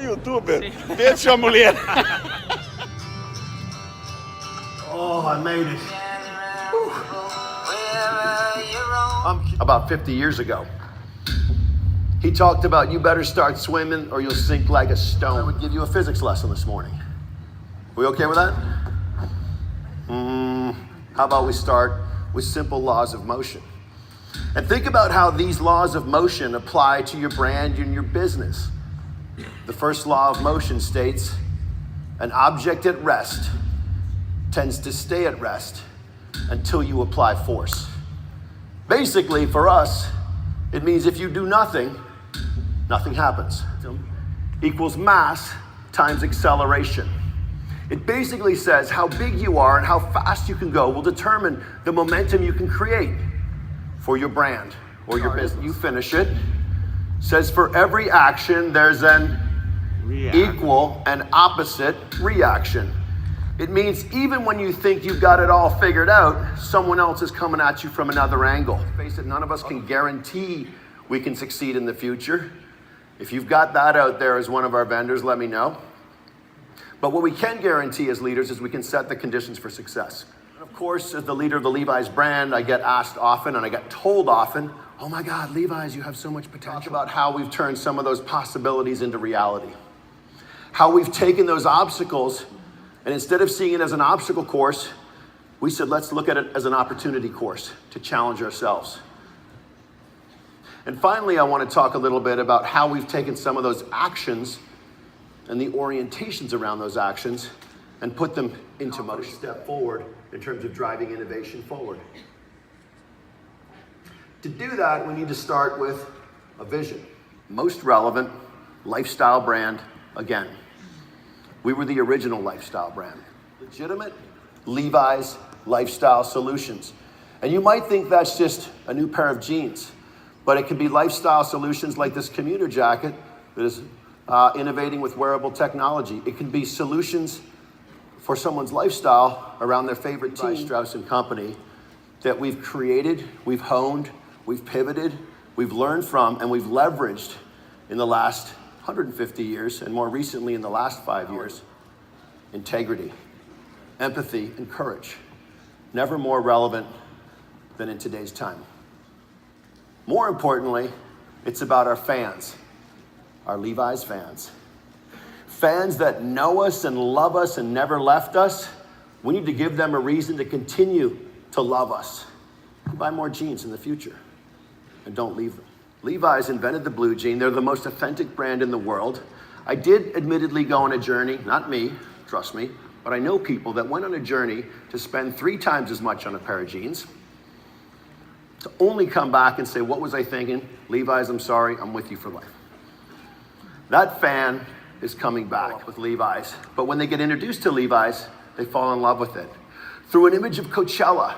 YouTube. Deixa a mulher. Oh, I made it. About 50 years ago, he talked about you better start swimming or you'll sink like a stone. I would give you a physics lesson this morning. We okay with that? How about we start with simple laws of motion? And think about how these laws of motion apply to your brand and your business. The first law of motion states, an object at rest tends to stay at rest until you apply force. Basically, for us, it means if you do nothing, nothing happens. Equals mass times acceleration. It basically says how big you are and how fast you can go will determine the momentum you can create for your brand or your business. You finish it. Says for every action, there's an equal and opposite reaction. It means even when you think you've got it all figured out, someone else is coming at you from another angle. Face it, none of us can guarantee we can succeed in the future. If you've got that out there as one of our vendors, let me know. But what we can guarantee as leaders is we can set the conditions for success. And of course, as the leader of the Levi's brand, I get asked often and I get told often, oh my God, Levi's, you have so much potential. About how we've turned some of those possibilities into reality. How we've taken those obstacles and instead of seeing it as an obstacle course, we said, let's look at it as an opportunity course to challenge ourselves. And finally, I want to talk a little bit about how we've taken some of those actions and the orientations around those actions and put them into motion. Step forward in terms of driving innovation forward. To do that, we need to start with a vision. Most relevant lifestyle brand again. We were the original lifestyle brand. Legitimate Levi's lifestyle solutions. And you might think that's just a new pair of jeans, but it could be lifestyle solutions like this commuter jacket that is innovating with wearable technology. It can be solutions for someone's lifestyle around their favorite team. Strauss & Company that we've created, we've honed, we've pivoted, we've learned from, and we've leveraged in the last 150 years, and more recently in the last 5 years. Integrity, empathy, and courage. Never more relevant than in today's time. More importantly, it's about our fans, our Levi's fans. Fans that know us and love us and never left us. We need to give them a reason to continue to love us. Buy more jeans in the future and don't leave them. Levi's invented the blue jean. They're the most authentic brand in the world. I did admittedly go on a journey, not me, trust me, but I know people that went on a journey to spend 3 times as much on a pair of jeans, to only come back and say, what was I thinking? Levi's, I'm sorry, I'm with you for life. That fan is coming back with Levi's, but when they get introduced to Levi's, they fall in love with it. Through an image of Coachella,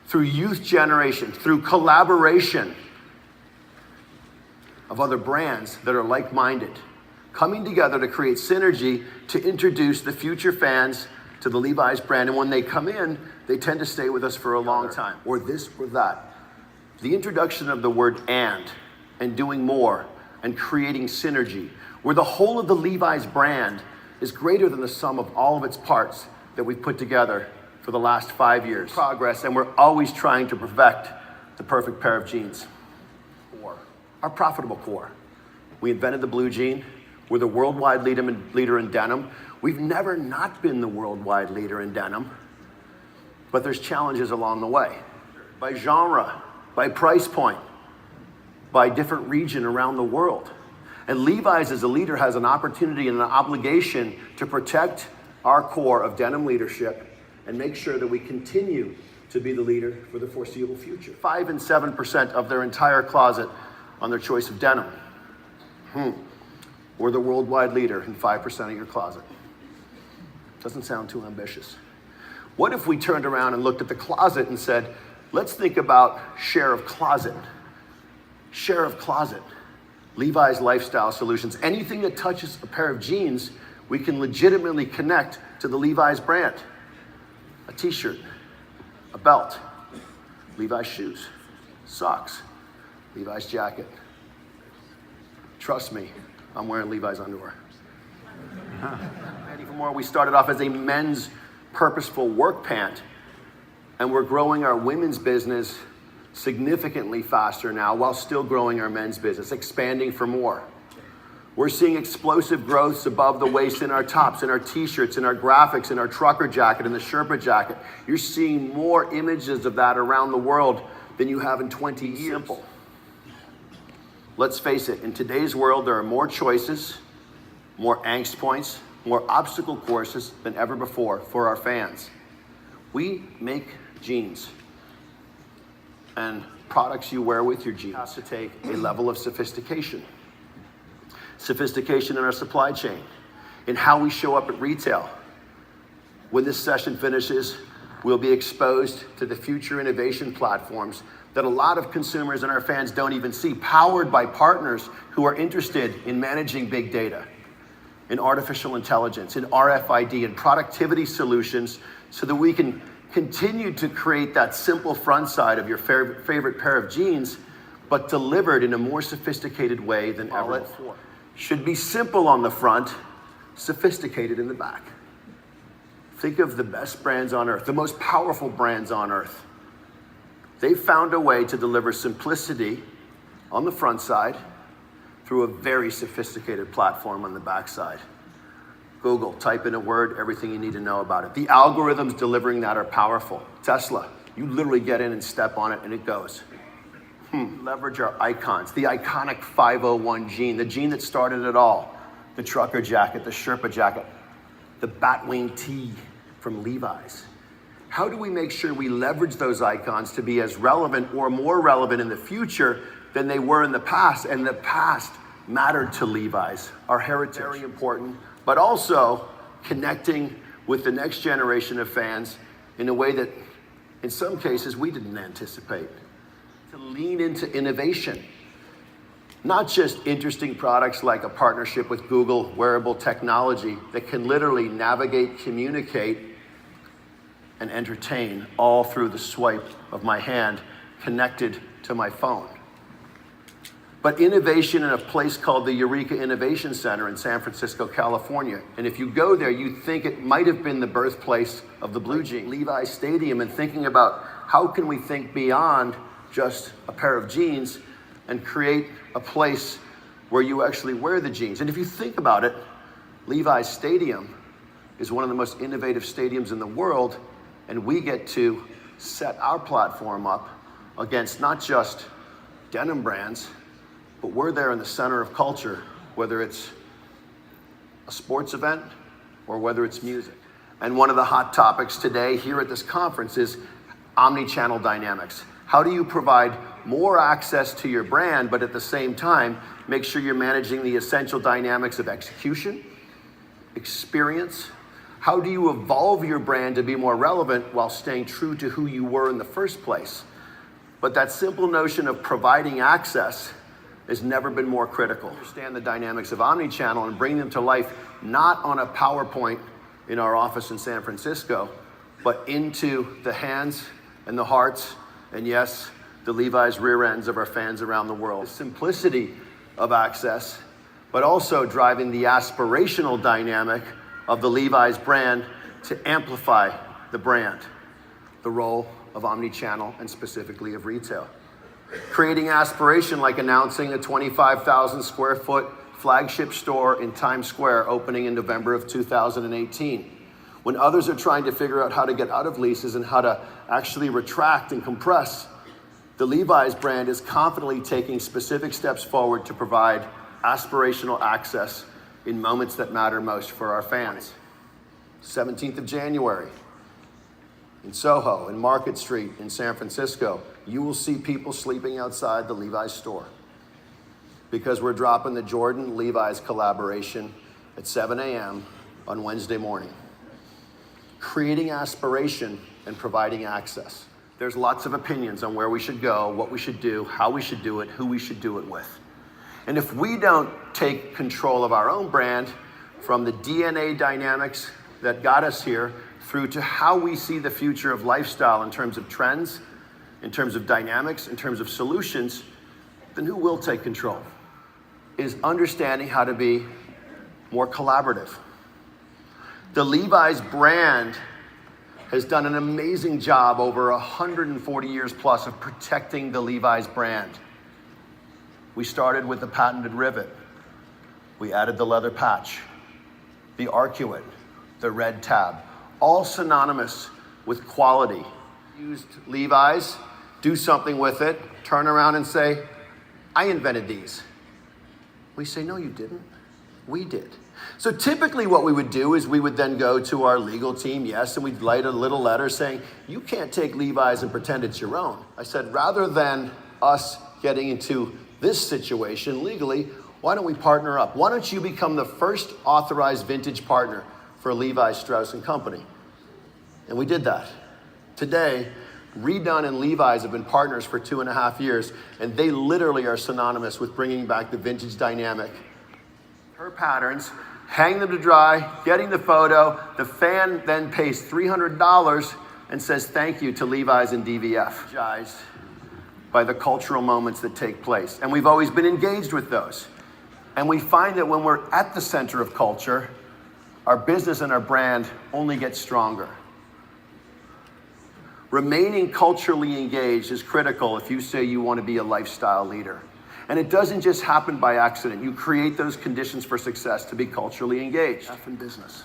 through youth generation, through collaboration of other brands that are like-minded, coming together to create synergy to introduce the future fans to the Levi's brand. And when they come in, they tend to stay with us for a long time, or this or that. The introduction of the word and doing more and creating synergy, where the whole of the Levi's brand is greater than the sum of all of its parts that we've put together for the last 5 years. Progress, and we're always trying to perfect the perfect pair of jeans. Our profitable core. We invented the blue jean. We're the worldwide leader in denim. We've never not been the worldwide leader in denim, but there's challenges along the way. By genre, by price point, by different region around the world. And Levi's as a leader has an opportunity and an obligation to protect our core of denim leadership and make sure that we continue to be the leader for the foreseeable future. 5 and 7% of their entire closet on their choice of denim. We're the worldwide leader in 5% of your closet. Doesn't sound too ambitious. What if we turned around and looked at the closet and said, let's think about share of closet. Share of closet. Levi's lifestyle solutions. Anything that touches a pair of jeans, we can legitimately connect to the Levi's brand. A t-shirt, a belt, Levi's shoes, socks, Levi's jacket. Trust me, I'm wearing Levi's underwear. And even more, we started off as a men's purposeful work pant, and we're growing our women's business significantly faster now while still growing our men's business, expanding for more. We're seeing explosive growths above the waist in our tops, in our t-shirts, in our graphics, in our trucker jacket, in the Sherpa jacket. You're seeing more images of that around the world than you have in 20 years. Simple. Let's face it, in today's world, there are more choices, more angst points, more obstacle courses than ever before for our fans. We make jeans, and products you wear with your jeans have to take a level of sophistication. Sophistication in our supply chain, in how we show up at retail. When this session finishes, we'll be exposed to the future innovation platforms that a lot of consumers and our fans don't even see, powered by partners who are interested in managing big data, in artificial intelligence, in RFID, and productivity solutions, so that we can continue to create that simple front side of your favorite pair of jeans, but delivered in a more sophisticated way than ever before. Should be simple on the front, sophisticated in the back. Think of the best brands on earth, the most powerful brands on earth. They've found a way to deliver simplicity on the front side through a very sophisticated platform on the back side. Google, type in a word, everything you need to know about it. The algorithms delivering that are powerful. Tesla, you literally get in and step on it and it goes. Leverage our icons. The iconic 501 jean, the jean that started it all. The trucker jacket, the Sherpa jacket, the Batwing tee from Levi's. How do we make sure we leverage those icons to be as relevant or more relevant in the future than they were in the past? And the past mattered to Levi's, our heritage. Very important, but also connecting with the next generation of fans in a way that, in some cases, we didn't anticipate. To lean into innovation, not just interesting products like a partnership with Google wearable technology that can literally navigate, communicate, and entertain all through the swipe of my hand connected to my phone. But innovation in a place called the Eureka Innovation Center in San Francisco, California. And if you go there, you think it might have been the birthplace of the blue jean. Levi's Stadium, and thinking about how can we think beyond just a pair of jeans and create a place where you actually wear the jeans. And if you think about it, Levi's Stadium is one of the most innovative stadiums in the world, and we get to set our platform up against not just denim brands, but we're there in the center of culture, whether it's a sports event or whether it's music. And one of the hot topics today here at this conference is omni-channel dynamics. How do you provide more access to your brand, but at the same time, make sure you're managing the essential dynamics of execution, experience? How do you evolve your brand to be more relevant while staying true to who you were in the first place? But that simple notion of providing access has never been more critical. Understand the dynamics of omni-channel and bring them to life, not on a PowerPoint in our office in San Francisco, but into the hands and the hearts, and yes, the Levi's rear ends of our fans around the world. The simplicity of access, but also driving the aspirational dynamic of the Levi's brand to amplify the brand, the role of omni-channel and specifically of retail. Creating aspiration like announcing a 25,000 square foot flagship store in Times Square opening in November of 2018. When others are trying to figure out how to get out of leases and how to actually retract and compress, the Levi's brand is confidently taking specific steps forward to provide aspirational access in moments that matter most for our fans. 17th of January, in Soho, in Market Street, in San Francisco, you will see people sleeping outside the Levi's store because we're dropping the Jordan Levi's collaboration at 7 a.m. on Wednesday morning. Creating aspiration and providing access. There's lots of opinions on where we should go, what we should do, how we should do it, who we should do it with. And if we don't take control of our own brand, from the DNA dynamics that got us here through to how we see the future of lifestyle in terms of trends, in terms of dynamics, in terms of solutions, then who will take control? is understanding how to be more collaborative. The Levi's brand has done an amazing job over 140 years plus of protecting the Levi's brand. We started with the patented rivet. We added the leather patch, the arcuate, the red tab, all synonymous with quality. Used Levi's, do something with it, turn around and say, I invented these. We say, no, you didn't. We did. So typically what we would do is we would then go to our legal team, yes, and we'd write a little letter saying, you can't take Levi's and pretend it's your own. I said, rather than us getting into this situation legally, why don't we partner up? Why don't you become the first authorized vintage partner for Levi Strauss & Company? And we did that. Today, Redone and Levi's have been partners for 2.5 years, and they literally are synonymous with bringing back the vintage dynamic. Her patterns, hang them to dry, getting the photo, the fan then pays $300 and says thank you to Levi's and DVF. By the cultural moments that take place. And we've always been engaged with those. And we find that when we're at the center of culture, our business and our brand only get stronger. Remaining culturally engaged is critical if you say you want to be a lifestyle leader. And it doesn't just happen by accident. You create those conditions for success to be culturally engaged. In business.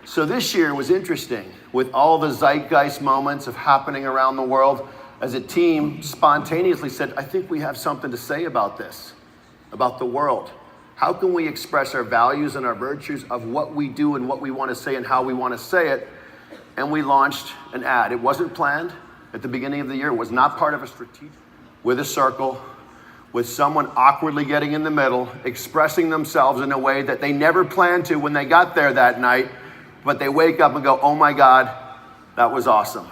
So this year was interesting with all the zeitgeist moments of happening around the world. As a team spontaneously said, I think we have something to say about this, about the world. How can we express our values and our virtues of what we do and what we want to say and how we want to say it? And we launched an ad. It wasn't planned at the beginning of the year. It was not part of a strategic, with a circle, with someone awkwardly getting in the middle, expressing themselves in a way that they never planned to when they got there that night, but they wake up and go, oh my God, that was awesome.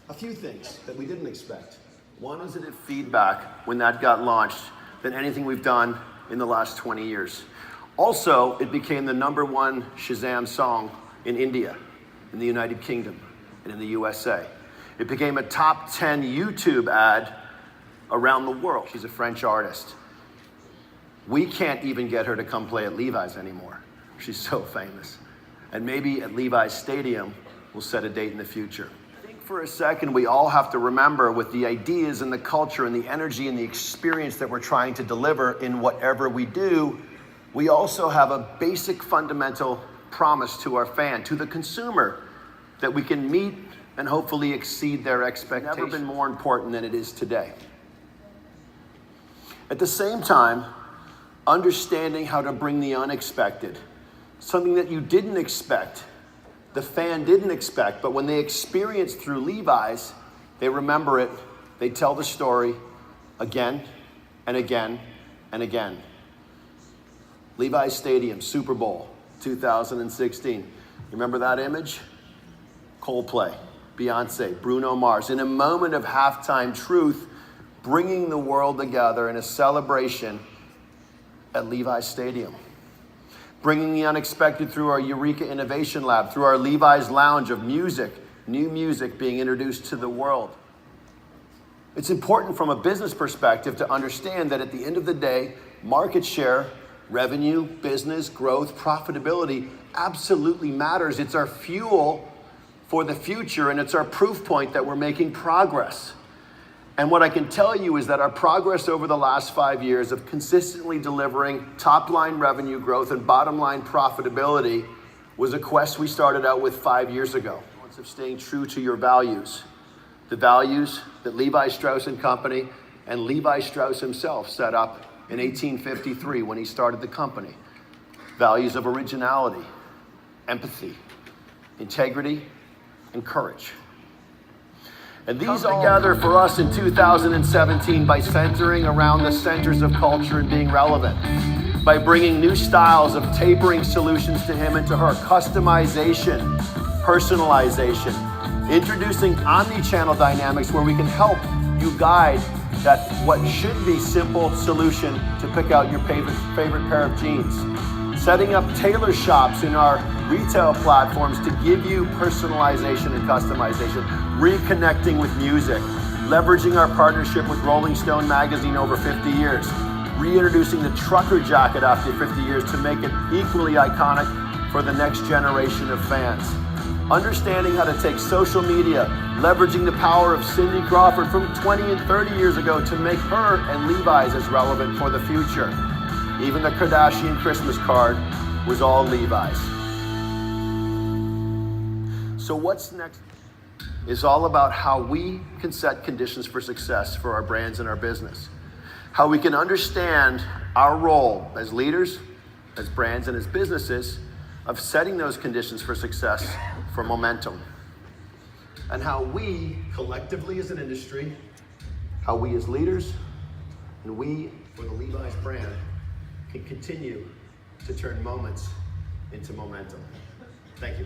A few things that we didn't expect. One is that it feedback when that got launched than anything we've done in the last 20 years. Also, it became the #1 Shazam song in India, in the United Kingdom, and in the USA. It became a top 10 YouTube ad around the world. She's a French artist. We can't even get her to come play at Levi's anymore. She's so famous. And maybe at Levi's Stadium, we'll set a date in the future. For a second, we all have to remember with the ideas and the culture and the energy and the experience that we're trying to deliver in whatever we do, we also have a basic fundamental promise to our fan, to the consumer, that we can meet and hopefully exceed their expectations. Never been more important than it is today. At the same time, understanding how to bring the unexpected, something that you didn't expect, the fan didn't expect, but when they experience through Levi's, they remember it, they tell the story again and again and again. Levi's Stadium, Super Bowl 2016. Remember that image? Coldplay, Beyonce, Bruno Mars. In a moment of halftime truth, bringing the world together in a celebration at Levi's Stadium. Bringing the unexpected through our Eureka Innovation Lab, through our Levi's Lounge of music, new music being introduced to the world. It's important from a business perspective to understand that at the end of the day, market share, revenue, business, growth, profitability absolutely matters. It's our fuel for the future, and it's our proof point that we're making progress. And what I can tell you is that our progress over the last 5 years of consistently delivering top-line revenue growth and bottom-line profitability was a quest we started out with 5 years ago. Of staying true to your values, the values that Levi Strauss & Company and Levi Strauss himself set up in 1853 when he started the company. Values of originality, empathy, integrity, and courage. And these all gather for us in 2017 by centering around the centers of culture and being relevant, by bringing new styles of tapering solutions to him and to her, customization, personalization, introducing omni-channel dynamics where we can help you guide that what should be simple solution to pick out your favorite pair of jeans. Setting up tailor shops in our retail platforms to give you personalization and customization, reconnecting with music, leveraging our partnership with Rolling Stone magazine over 50 years, reintroducing the trucker jacket after 50 years to make it equally iconic for the next generation of fans. Understanding how to take social media, leveraging the power of Cindy Crawford from 20 and 30 years ago to make her and Levi's as relevant for the future. Even the Kardashian Christmas card was all Levi's. So what's next is all about how we can set conditions for success for our brands and our business. How we can understand our role as leaders, as brands, and as businesses of setting those conditions for success for momentum. And how we collectively as an industry, how we as leaders, and we for the Levi's brand can continue to turn moments into momentum. Thank you.